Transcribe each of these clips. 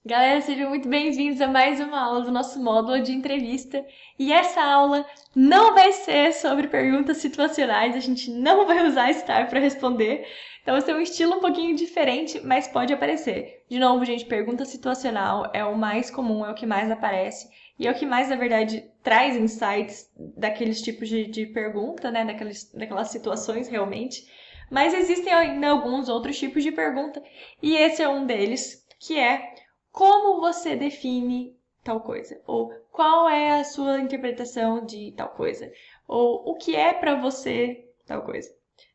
Galera, sejam muito bem-vindos a mais uma aula do nosso módulo de entrevista. E essa aula não vai ser sobre perguntas situacionais, a gente não vai usar STAR para responder. Então vai ser um estilo um pouquinho diferente, mas pode aparecer. De novo, gente, pergunta situacional é o mais comum, é o que mais aparece. E é o que mais, na verdade, traz insights daqueles tipos de pergunta, né? Daquelas situações realmente. Mas existem ainda alguns outros tipos de pergunta, e esse é um deles, que é como você define tal coisa? Ou qual é a sua interpretação de tal coisa? Ou o que é para você tal coisa?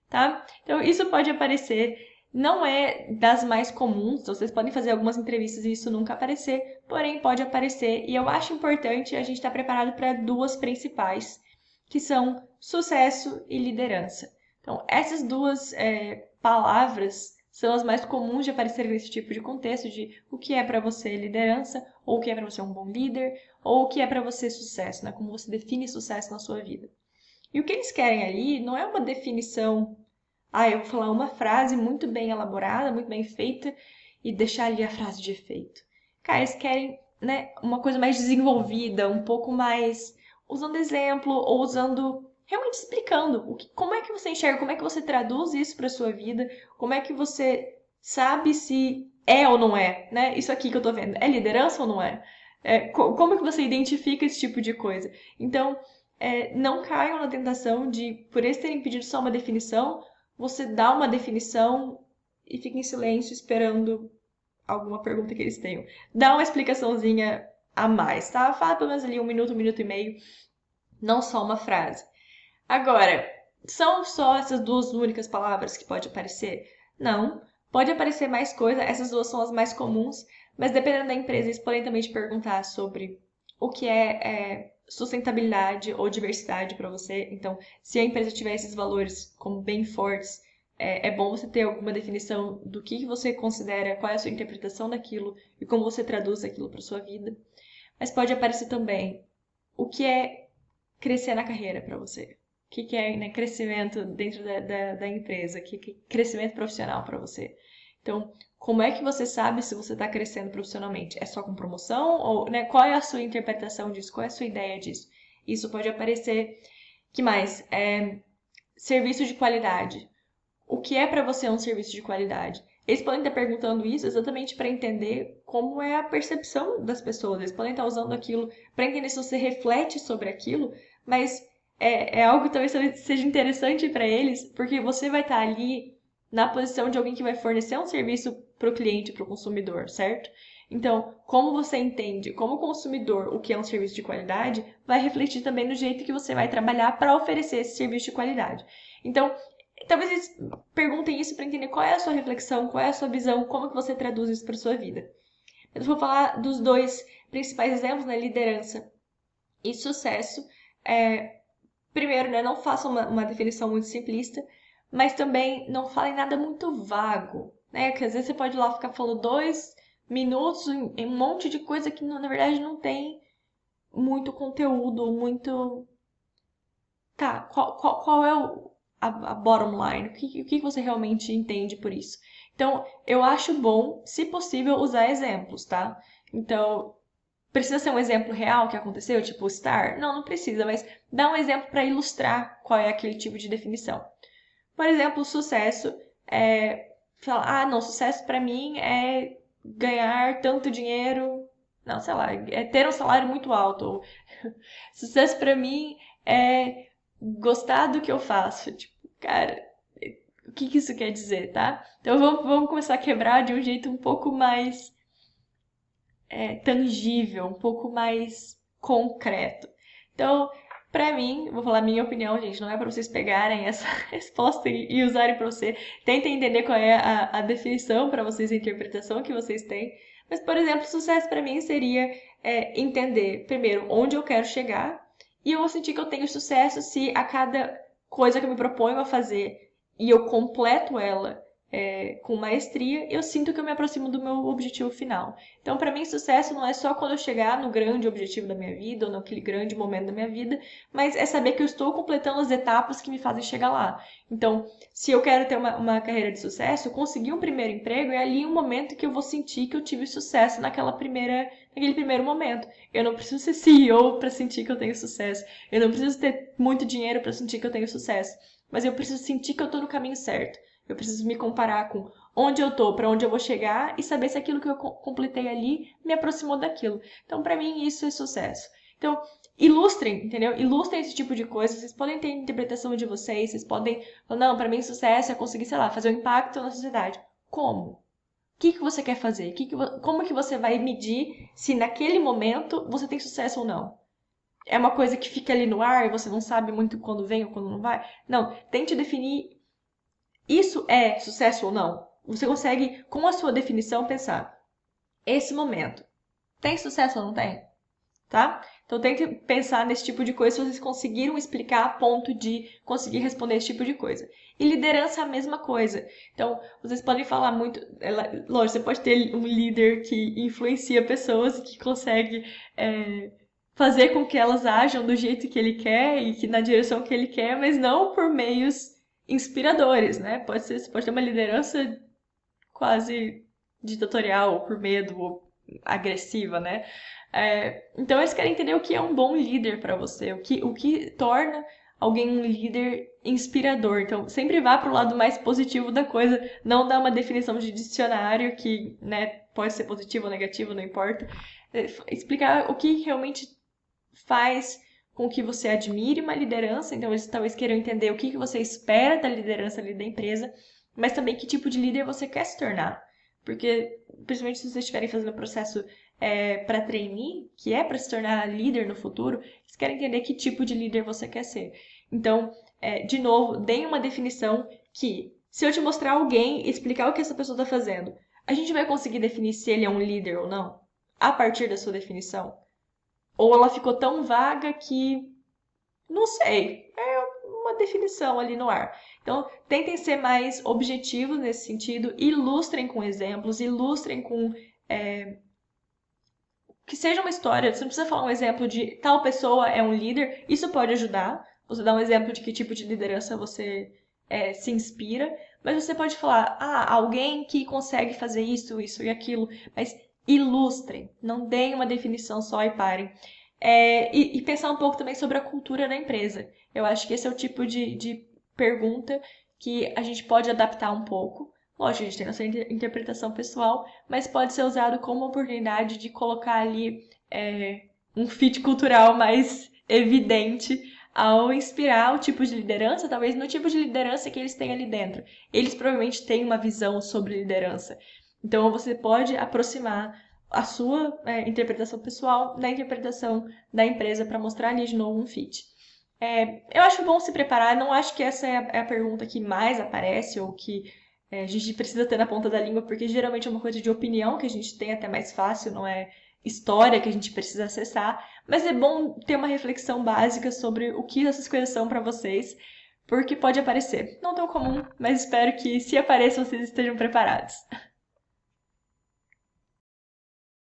Tá? Então, isso pode aparecer, não é das mais comuns, então vocês podem fazer algumas entrevistas e isso nunca aparecer, porém pode aparecer, e eu acho importante a gente estar preparado para duas principais, que são sucesso e liderança. Então, essas duas palavras são as mais comuns de aparecer nesse tipo de contexto, de o que é para você liderança, ou o que é para você um bom líder, ou o que é para você sucesso, né? Como você define sucesso na sua vida. E o que eles querem ali não é uma definição, eu vou falar uma frase muito bem elaborada, muito bem feita e deixar ali a frase de efeito. Cara, eles querem, né, uma coisa mais desenvolvida, um pouco mais usando exemplo ou usando realmente explicando como é que você enxerga, como é que você traduz isso para sua vida, como é que você sabe se é ou não é, né? Isso aqui que eu tô vendo, é liderança ou não é? Como é que você identifica esse tipo de coisa? Então, não caiam na tentação de, por eles terem pedido só uma definição, você dá uma definição e fica em silêncio esperando alguma pergunta que eles tenham. Dá uma explicaçãozinha a mais, tá? Fala pelo menos ali um minuto e meio, não só uma frase. Agora, são só essas duas únicas palavras que pode aparecer? Não. Pode aparecer mais coisa, essas duas são as mais comuns, mas dependendo da empresa, eles podem também te perguntar sobre o que é sustentabilidade ou diversidade para você. Então, se a empresa tiver esses valores como bem fortes, é bom você ter alguma definição do que você considera, qual é a sua interpretação daquilo e como você traduz aquilo para sua vida. Mas pode aparecer também o que é crescer na carreira para você. O que é, né, crescimento dentro da empresa? Que é crescimento profissional para você? Então, como é que você sabe se você está crescendo profissionalmente? É só com promoção? Ou, né, qual é a sua interpretação disso? Qual é a sua ideia disso? Isso pode aparecer. Que mais? Serviço de qualidade. O que é para você um serviço de qualidade? Eles podem estar perguntando isso exatamente para entender como é a percepção das pessoas. Eles podem estar usando aquilo para entender se você reflete sobre aquilo, mas é algo que talvez seja interessante para eles, porque você vai estar ali na posição de alguém que vai fornecer um serviço para o cliente, para o consumidor, certo? Então, como você entende como consumidor o que é um serviço de qualidade, vai refletir também no jeito que você vai trabalhar para oferecer esse serviço de qualidade. Então, talvez eles perguntem isso para entender qual é a sua reflexão, qual é a sua visão, como que você traduz isso para sua vida. Eu vou falar dos dois principais exemplos, né? Liderança e sucesso. Primeiro, né? Não façam uma definição muito simplista, mas também não falem nada muito vago, né? Que às vezes você pode ir lá ficar falando 2 minutos em um monte de coisa que na verdade não tem muito conteúdo, muito. Tá, qual é a bottom line? O que você realmente entende por isso? Então, eu acho bom, se possível, usar exemplos, tá? Então, precisa ser um exemplo real que aconteceu, tipo Star? Não, não precisa, mas dá um exemplo para ilustrar qual é aquele tipo de definição. Por exemplo, sucesso falar, não, sucesso para mim é ganhar tanto dinheiro, não, sei lá, é ter um salário muito alto. Ou, sucesso para mim é gostar do que eu faço. Tipo, cara, o que isso quer dizer, tá? Então vamos começar a quebrar de um jeito um pouco mais tangível, um pouco mais concreto. Então, pra mim, vou falar minha opinião, gente, não é pra vocês pegarem essa resposta e usarem pra você. Tentem entender qual é a definição pra vocês, a interpretação que vocês têm. Mas, por exemplo, sucesso pra mim seria entender, primeiro, onde eu quero chegar, e eu vou sentir que eu tenho sucesso se a cada coisa que eu me proponho a fazer e eu completo ela, com maestria, eu sinto que eu me aproximo do meu objetivo final. Então, para mim, sucesso não é só quando eu chegar no grande objetivo da minha vida ou naquele grande momento da minha vida, mas é saber que eu estou completando as etapas que me fazem chegar lá. Então, se eu quero ter uma carreira de sucesso, conseguir um primeiro emprego é ali um momento que eu vou sentir que eu tive sucesso naquele primeiro momento. Eu não preciso ser CEO para sentir que eu tenho sucesso. Eu não preciso ter muito dinheiro para sentir que eu tenho sucesso. Mas eu preciso sentir que eu estou no caminho certo. Eu preciso me comparar com onde eu tô, para onde eu vou chegar e saber se aquilo que eu completei ali me aproximou daquilo. Então, para mim, isso é sucesso. Então, ilustrem, entendeu? Ilustrem esse tipo de coisa. Vocês podem ter a interpretação de vocês podem falar, não, para mim, sucesso é conseguir, sei lá, fazer um impacto na sociedade. Como? O que você quer fazer? Como que você vai medir se naquele momento você tem sucesso ou não? É uma coisa que fica ali no ar e você não sabe muito quando vem ou quando não vai? Não, tente definir isso é sucesso ou não? Você consegue, com a sua definição, pensar: esse momento tem sucesso ou não tem? Tá? Então tente pensar nesse tipo de coisa se vocês conseguiram explicar a ponto de conseguir responder esse tipo de coisa. E liderança é a mesma coisa. Então, vocês podem falar muito. Lógico, você pode ter um líder que influencia pessoas e que consegue fazer com que elas ajam do jeito que ele quer e que na direção que ele quer, mas não por meios inspiradores, né? Você pode ter uma liderança quase ditatorial, ou por medo, ou agressiva, né? Então eles querem entender o que é um bom líder para você, o que torna alguém um líder inspirador. Então sempre vá para o lado mais positivo da coisa, não dá uma definição de dicionário que, né, pode ser positivo ou negativo, não importa. Explicar o que realmente faz com que você admire uma liderança, então eles talvez queiram entender o que você espera da liderança ali da empresa, mas também que tipo de líder você quer se tornar. Porque, principalmente se vocês estiverem fazendo o processo para trainee, que é para se tornar líder no futuro, eles querem entender que tipo de líder você quer ser. Então, de novo, deem uma definição que, se eu te mostrar alguém e explicar o que essa pessoa está fazendo, a gente vai conseguir definir se ele é um líder ou não, a partir da sua definição. Ou ela ficou tão vaga que, não sei, é uma definição ali no ar. Então, tentem ser mais objetivos nesse sentido, ilustrem com exemplos, ilustrem com que seja uma história. Você não precisa falar um exemplo de tal pessoa é um líder, isso pode ajudar. Você dá um exemplo de que tipo de liderança você se inspira, mas você pode falar, alguém que consegue fazer isso, isso e aquilo, mas ilustrem, não deem uma definição só e parem. E pensar um pouco também sobre a cultura da empresa. Eu acho que esse é o tipo de pergunta que a gente pode adaptar um pouco. Lógico, a gente tem nossa interpretação pessoal, mas pode ser usado como oportunidade de colocar ali um fit cultural mais evidente ao inspirar o tipo de liderança, talvez no tipo de liderança que eles têm ali dentro. Eles provavelmente têm uma visão sobre liderança. Então você pode aproximar a sua interpretação pessoal da interpretação da empresa para mostrar ali de novo um fit. Eu acho bom se preparar, não acho que essa é a pergunta que mais aparece ou que a gente precisa ter na ponta da língua, porque geralmente é uma coisa de opinião que a gente tem até mais fácil, não é história que a gente precisa acessar, mas é bom ter uma reflexão básica sobre o que essas coisas são para vocês, porque pode aparecer. Não tão comum, mas espero que se apareça vocês estejam preparados.